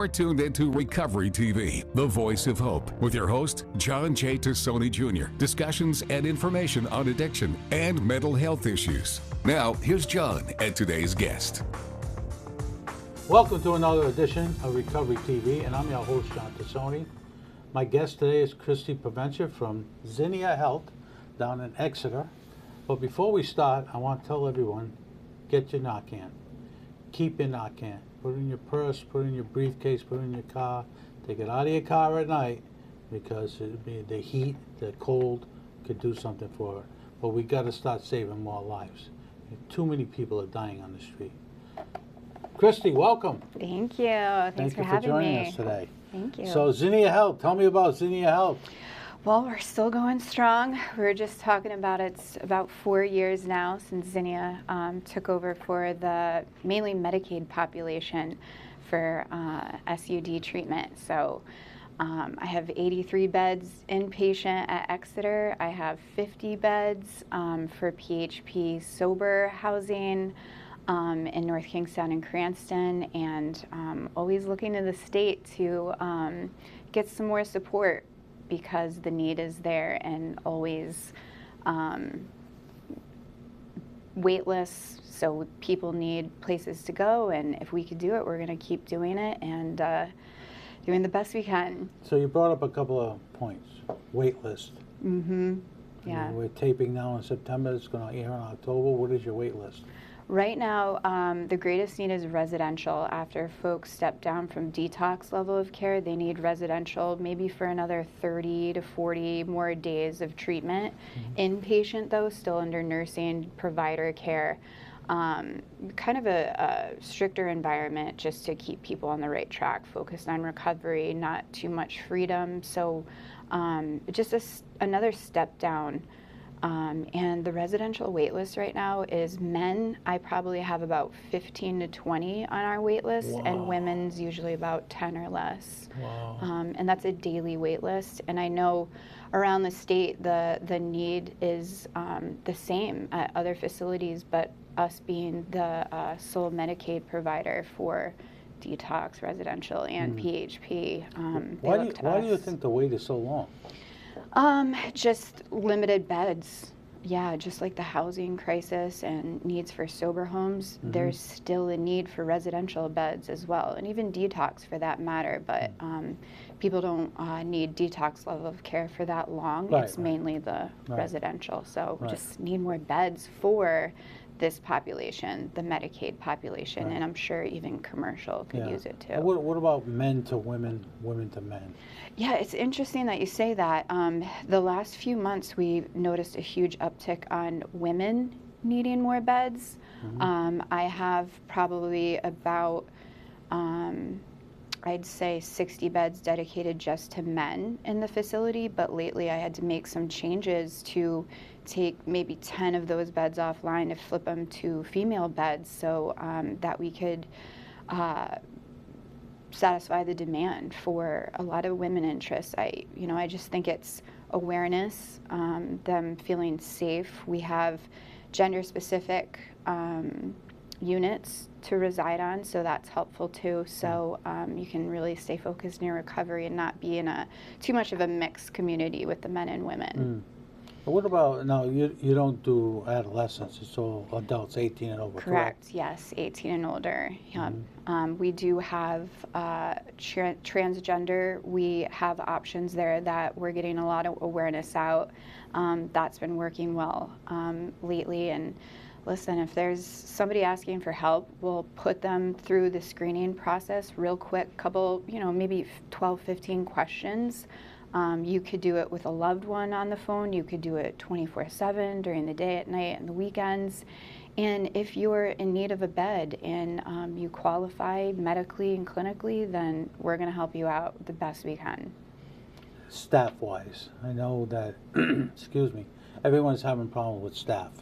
We're tuned into Recovery TV, the voice of hope, with your host, John J. Tassoni Jr. Discussions and information on addiction and mental health issues. Now, here's John and today's guest. Welcome to another edition of Recovery TV, and I'm your host, John Tassoni. My guest today is Christy Provencher from Zinnia Health down in Exeter. But before we start, I want to tell everyone, get your Narcan. Keep your Narcan. Put it in your purse, put it in your briefcase, put it in your car. Take it out of your car at night because the heat, the cold could do something for it. But we got to start saving more lives. Too many people are dying on the street. Christy, welcome. Thank you. Thanks for having me. Thank you for joining us today. Thank you. So Zinnia Health, tell me about Zinnia Health. Well, we're still going strong. We were just talking about it's about 4 years now since Zinnia took over for the mainly Medicaid population for SUD treatment. So I have 83 beds inpatient at Exeter. I have 50 beds for PHP sober housing in North Kingstown and Cranston, and always looking to the state to get some more support, because the need is there, and always wait lists, so people need places to go, and if we could do it, we're going to keep doing it and doing the best we can. So you brought up a couple of points. Wait list. Mm-hmm. Yeah. I mean, we're taping now in September. It's going to air in October. What is your wait list? Right now, the greatest need is residential. After folks step down from detox level of care, they need residential maybe for another 30 to 40 more days of treatment. Mm-hmm. Inpatient, though, still under nursing provider care. Kind of a stricter environment just to keep people on the right track, focused on recovery, not too much freedom. So just another step down. And the residential wait list right now is men. I probably have about 15 to 20 on our wait list. Wow. And women's usually about 10 or less. Wow. And that's a daily wait list. And I know around the state the need is the same at other facilities, but us being the sole Medicaid provider for detox, residential, and PHP, why do you think the wait is so long? Just limited beds. Yeah, just like the housing crisis and needs for sober homes, there's still a need for residential beds as well, and even detox for that matter, but people don't need detox level of care for that long. Right, it's mainly the residential, so we just need more beds for this population, the Medicaid population, and I'm sure even commercial could use it too. What about men to women, women to men? Yeah, it's interesting that you say that. The last few months, we've noticed a huge uptick on women needing more beds. I have probably about, I'd say 60 beds dedicated just to men in the facility, but lately I had to make some changes to take maybe 10 of those beds offline to flip them to female beds, so that we could satisfy the demand for a lot of women interests. I just think it's awareness, them feeling safe. We have gender-specific units to reside on, so that's helpful too. So you can really stay focused in your recovery and not be in too much of a mixed community with the men and women. But what about, now you don't do adolescents, it's all adults 18 and over, correct? Yes, 18 and older. We do have transgender. We have options there that we're getting a lot of awareness out. That's been working well lately. And listen, if there's somebody asking for help, we'll put them through the screening process real quick, couple, maybe 12, 15 questions. You could do it with a loved one on the phone. You could do it 24/7 during the day, at night, and the weekends. And if you're in need of a bed and you qualify medically and clinically, then we're going to help you out the best we can. Staff-wise, I know that, excuse me, everyone's having problems with staff.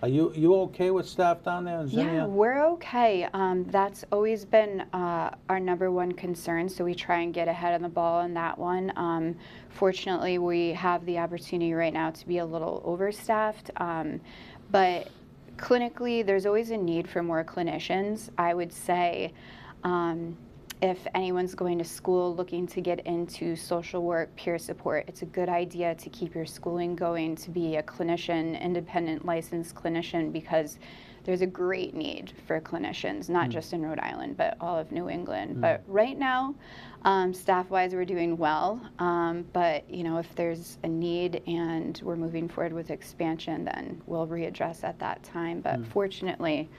Are you okay with staff down there in Zinnia? Yeah, we're okay. That's always been our number one concern, so we try and get ahead of the ball on that one. Fortunately, we have the opportunity right now to be a little overstaffed, but clinically, there's always a need for more clinicians. I would say if anyone's going to school looking to get into social work, peer support, it's a good idea to keep your schooling going to be a clinician, independent licensed clinician, because there's a great need for clinicians, not just in Rhode Island, but all of New England. But right now, staff-wise, we're doing well. But you know, if there's a need and we're moving forward with expansion, then we'll readdress at that time. But fortunately,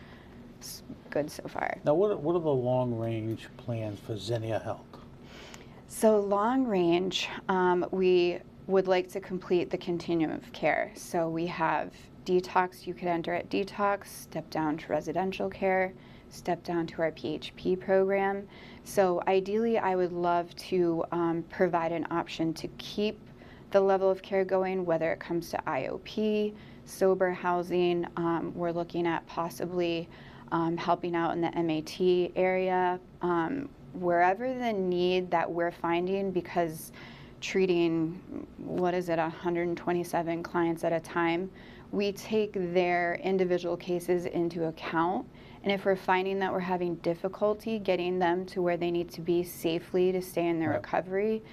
it's good so far. Now, what are the long-range plans for Zinnia Health? So long range, we would like to complete the continuum of care. So we have detox, you could enter at detox, step down to residential care, step down to our PHP program. So ideally, I would love to provide an option to keep the level of care going, whether it comes to IOP, sober housing. We're looking at possibly helping out in the MAT area, wherever the need that we're finding, because treating, 127 clients at a time, we take their individual cases into account. And if we're finding that we're having difficulty getting them to where they need to be safely to stay in their recovery,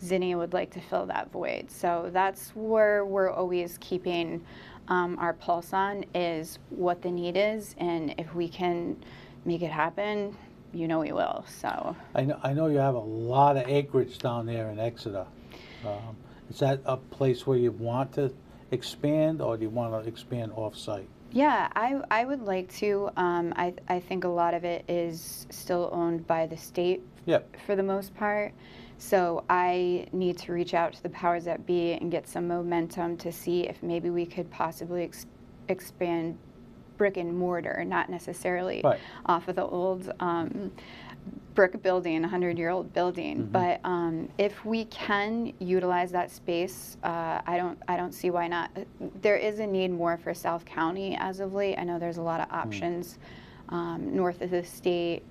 Zinnia would like to fill that void. So that's where we're always keeping our pulse on, is what the need is, and if we can make it happen, you know we will. So I know you have a lot of acreage down there in Exeter. Is that a place where you want to expand, or do you want to expand off-site? yeah, I would like to. I think a lot of it is still owned by the state for the most part. So I need to reach out to the powers that be and get some momentum to see if maybe we could possibly expand brick and mortar, not necessarily off of the old brick building, 100-year-old building. But if we can utilize that space, I don't see why not. There is a need more for South County as of late. I know there's a lot of options north of the state.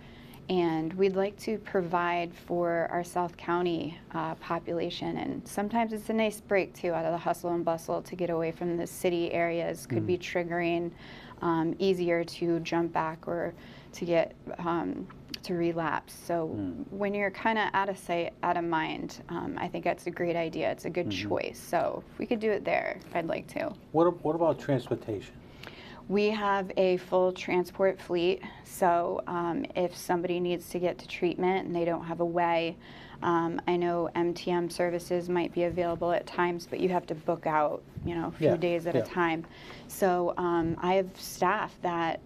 And we'd like to provide for our South County population. And sometimes it's a nice break, too, out of the hustle and bustle to get away from the city areas. Could be triggering, easier to jump back or to get to relapse. So when you're kind of out of sight, out of mind, I think that's a great idea. It's a good choice. So if we could do it there, I'd like to. What about transportation? We have a full transport fleet, so if somebody needs to get to treatment and they don't have a way, I know MTM services might be available at times, but you have to book out, a few days at a time. So I have staff that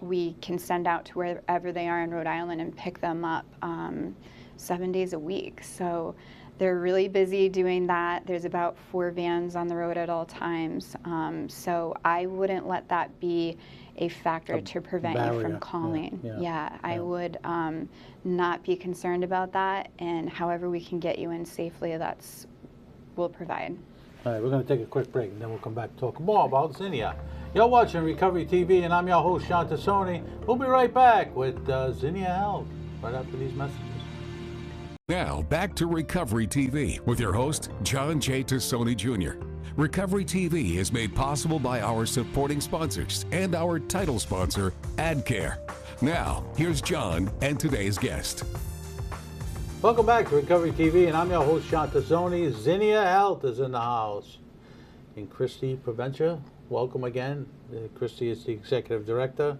we can send out to wherever they are in Rhode Island and pick them up 7 days a week. So they're really busy doing that. There's about 4 vans on the road at all times. So I wouldn't let that be a factor to prevent you from calling. I would not be concerned about that. And however we can get you in safely, we'll provide. All right, we're going to take a quick break, and then we'll come back and talk more about Zinnia. You're watching Recovery TV, and I'm your host, John Tassoni. We'll be right back with Zinnia Health right after these messages. Now, back to Recovery TV with your host, John J. Tassoni Jr. Recovery TV is made possible by our supporting sponsors and our title sponsor, AdCare. Now, here's John and today's guest. Welcome back to Recovery TV, and I'm your host, John Tassoni. Zinnia Health is in the house. And Christy Provencher, welcome again. Christy is the Executive Director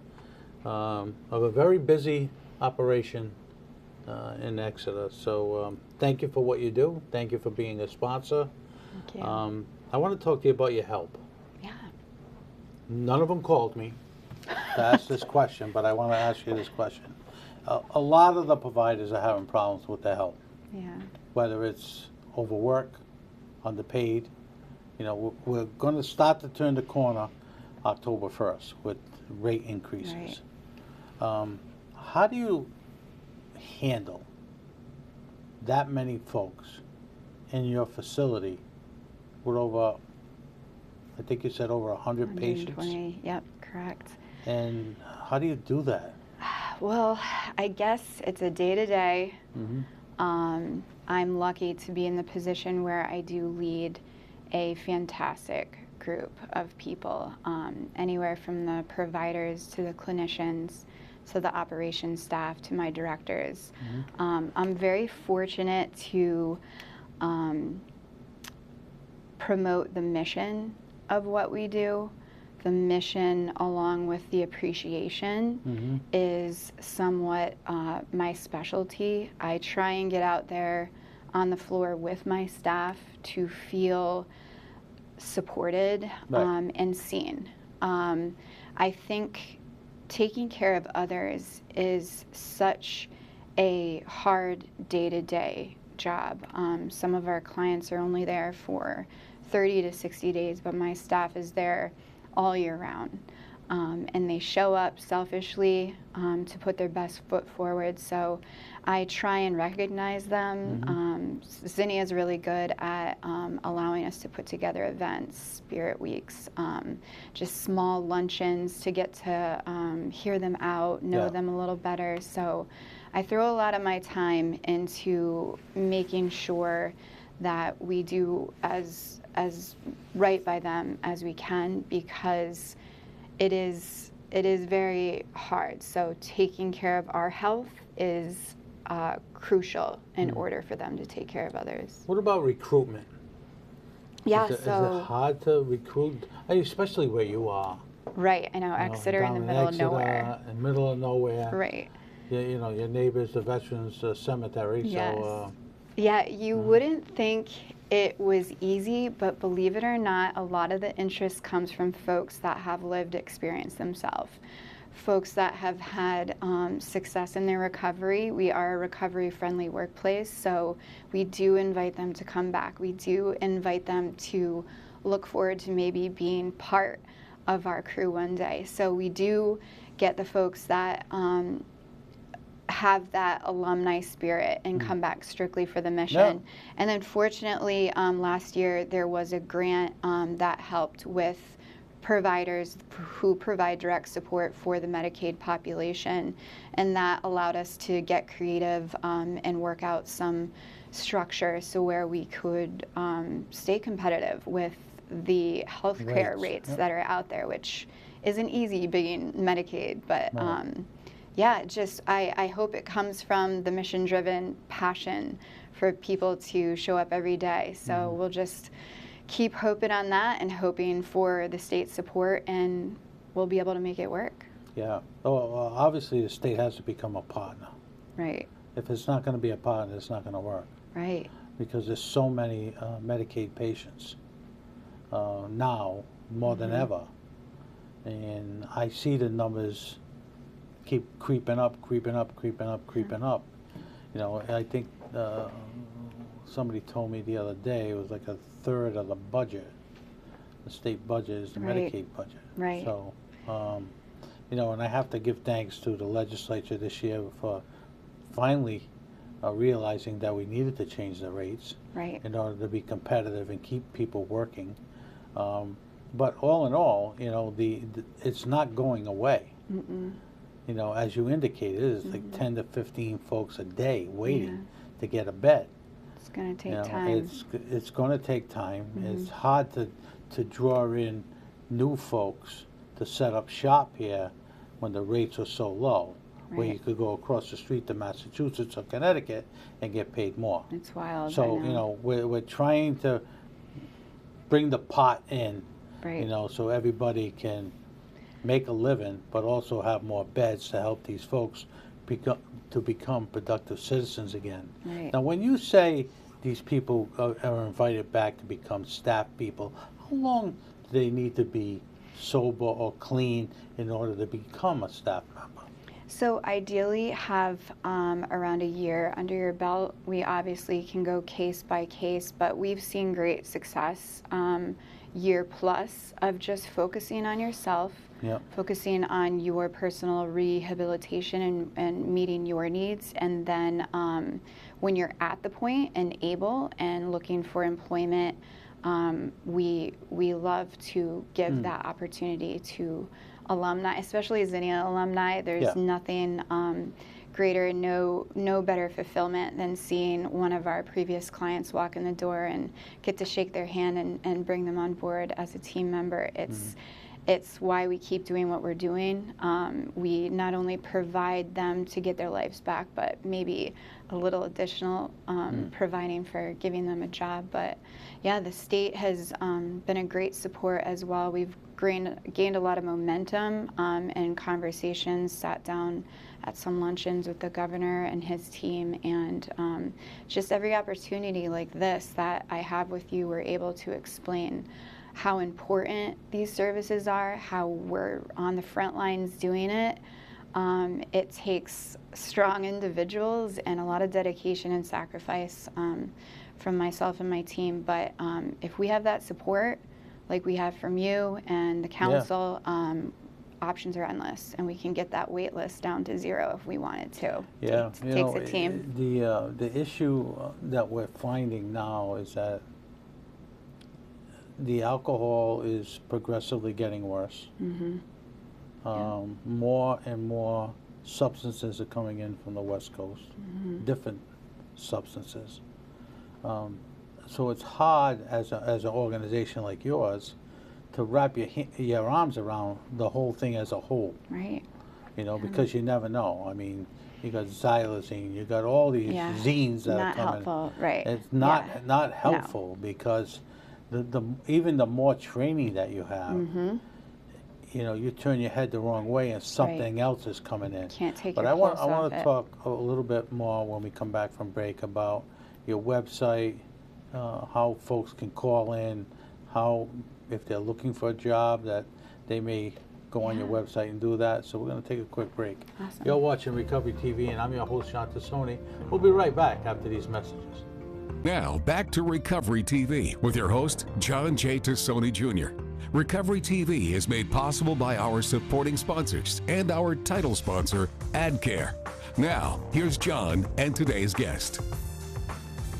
of a very busy operation in Exeter. So thank you for what you do. Thank you for being a sponsor. Thank you. I want to talk to you about your help. Yeah. None of them called me to ask this question, but I want to ask you this question. A lot of the providers are having problems with their help. Yeah. Whether it's overwork, underpaid. We're going to start to turn the corner October 1st with rate increases. Right. How do you handle that many folks in your facility with over, I think you said over 100 patients? 120, yep, correct. And how do you do that? Well, I guess it's a day-to-day. I'm lucky to be in the position where I do lead a fantastic group of people, anywhere from the providers to the clinicians to the operations staff, to my directors. I'm very fortunate to promote the mission of what we do. The mission, along with the appreciation, is somewhat my specialty. I try and get out there on the floor with my staff to feel supported and seen. I think taking care of others is such a hard day-to-day job. Some of our clients are only there for 30 to 60 days, but my staff is there all year round. And they show up selfishly to put their best foot forward. So I try and recognize them. Zinnia is really good at allowing us to put together events, spirit weeks, just small luncheons to get to hear them out, know them a little better. So I throw a lot of my time into making sure that we do as right by them as we can, because it is very hard. So taking care of our health is crucial in order for them to take care of others. What about recruitment? Yeah, is it hard to recruit, especially where you are? Right, I know, Exeter in the middle of nowhere. In the middle of nowhere. Right. You know, your neighbor's the Veterans Cemetery. Yes. So, yeah, you wouldn't think it was easy, but believe it or not, a lot of the interest comes from folks that have lived experience themselves. Folks that have had success in their recovery. We are a recovery-friendly workplace, so we do invite them to come back. We do invite them to look forward to maybe being part of our crew one day. So we do get the folks that have that alumni spirit and come back strictly for the mission. And then fortunately, last year there was a grant that helped with providers who provide direct support for the Medicaid population, and that allowed us to get creative and work out some structure so where we could stay competitive with the healthcare rates that are out there, which isn't easy being Medicaid, but yeah, just I hope it comes from the mission-driven passion for people to show up every day. So we'll just keep hoping on that and hoping for the state's support, and we'll be able to make it work. Yeah. Well, obviously the state has to become a partner. Right. If it's not going to be a partner, it's not going to work. Right. Because there's so many Medicaid patients now, more than ever. And I see the numbers keep creeping up. You know, I think somebody told me the other day it was like a third of the budget. The state budget is the Medicaid budget. Right. So, you know, and I have to give thanks to the legislature this year for finally realizing that we needed to change the rates in order to be competitive and keep people working. But all in all, you know, it's not going away. You know, as you indicated, it's like 10 to 15 folks a day waiting to get a bed. It's going to take You know, time. it's going to take time. It's hard to draw in new folks to set up shop here when the rates are so low, where you could go across the street to Massachusetts or Connecticut and get paid more. It's wild. So, you know, we're trying to bring the pot in, you know, so everybody can make a living, but also have more beds to help these folks become productive citizens again. Now, when you say these people are invited back to become staff people, how long do they need to be sober or clean in order to become a staff member? So ideally have around a year under your belt. We obviously can go case by case, but we've seen great success year plus of just focusing on yourself, focusing on your personal rehabilitation and meeting your needs. And then when you're at the point and able and looking for employment, we love to give that opportunity to alumni, especially Zinnia alumni. There's nothing greater and no better fulfillment than seeing one of our previous clients walk in the door and get to shake their hand and bring them on board as a team member. it's why we keep doing what we're doing. We not only provide them to get their lives back, but maybe a little additional providing for giving them a job. But yeah, the state has been a great support as well. We've gained a lot of momentum and conversations, sat down at some luncheons with the governor and his team, and just every opportunity like this that I have with you, we're able to explain how important these services are, how we're on the front lines doing it. It takes strong individuals and a lot of dedication and sacrifice from myself and my team, but if we have that support like we have from you and the council, options are endless, and we can get that wait list down to 0 if we wanted to. Yeah, it takes a team. The issue that we're finding now is that the alcohol is progressively getting worse. More and more substances are coming in from the West Coast, different substances. So it's hard as an organization like yours to wrap your arms around the whole thing as a whole. Right. You know, because you never know. I mean, you got xylazine, you got all these zines that are coming. Not helpful, right. It's not helpful because even the more training that you have, you know, you turn your head the wrong way and something else is coming in. Can't take but your I want pulse off to it. talk a little bit more when we come back from break about your website, how folks can call in, how if they're looking for a job that they may go on your website and do that. So we're going to take a quick break. Awesome. You're watching Recovery TV, and I'm your host, John Tassoni. We'll be right back after these messages. Now, back to Recovery TV with your host, John J. Tassoni Jr. Recovery TV is made possible by our supporting sponsors and our title sponsor, AdCare. Now, here's John and today's guest.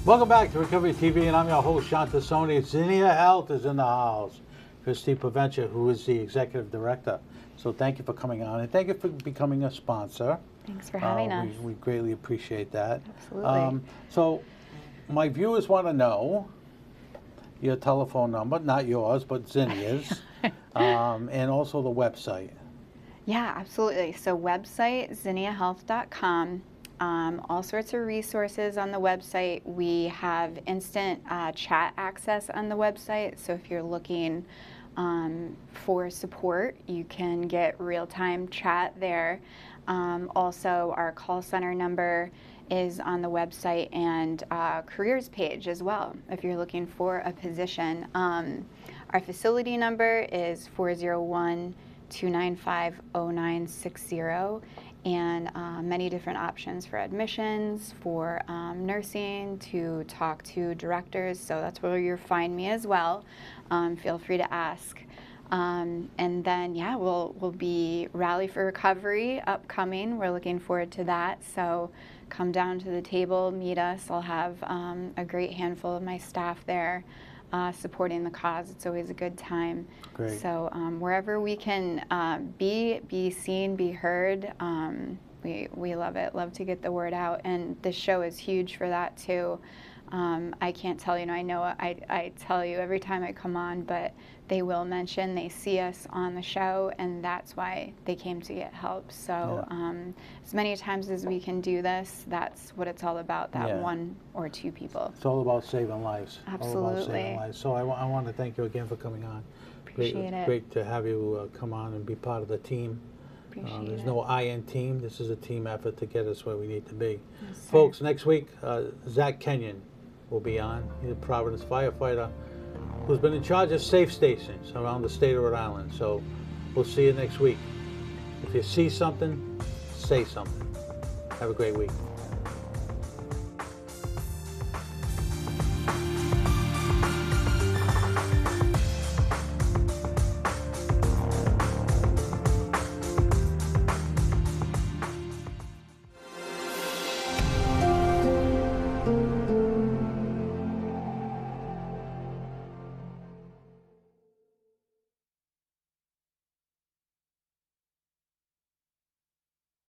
Welcome back to Recovery TV, and I'm your host, John Tassoni. Zinnia Health is in the house. Christy Provencher, who is the Executive Director. So thank you for coming on, and thank you for becoming a sponsor. Thanks for having us. We greatly appreciate that. Absolutely. So my viewers want to know your telephone number, not yours, but Zinnia's, and also the website. Yeah, absolutely. So website, zinniahealth.com. All sorts of resources on the website. We have instant chat access on the website. So if you're looking for support, you can get real-time chat there. Also, our call center number is on the website, and careers page as well if you're looking for a position. Our facility number is 401-295-0960, and many different options for admissions, for nursing, to talk to directors. So that's where you'll find me as well. Feel free to ask. And then, yeah, we'll be Rally for Recovery upcoming. We're looking forward to that. So come down to the table, meet us. I'll have a great handful of my staff there supporting the cause. It's always a good time. Great. So wherever we can be seen, be heard, we love it. Love to get the word out. And the show is huge for that too. I can't tell you, I know I tell you every time I come on, but they will mention they see us on the show, and that's why they came to get help. So as many times as we can do this, that's what it's all about, that one or two people. It's all about saving lives. Absolutely. All about saving lives. So I want to thank you again for coming on. Appreciate it. Great to have you come on and be part of the team. There's no I in team. This is a team effort to get us where we need to be. Yes, sir. Folks, next week, Zach Kenyon will be on. He's a Providence firefighter who's been in charge of safe stations around the state of Rhode Island. So we'll see you next week. If you see something, say something. Have a great week.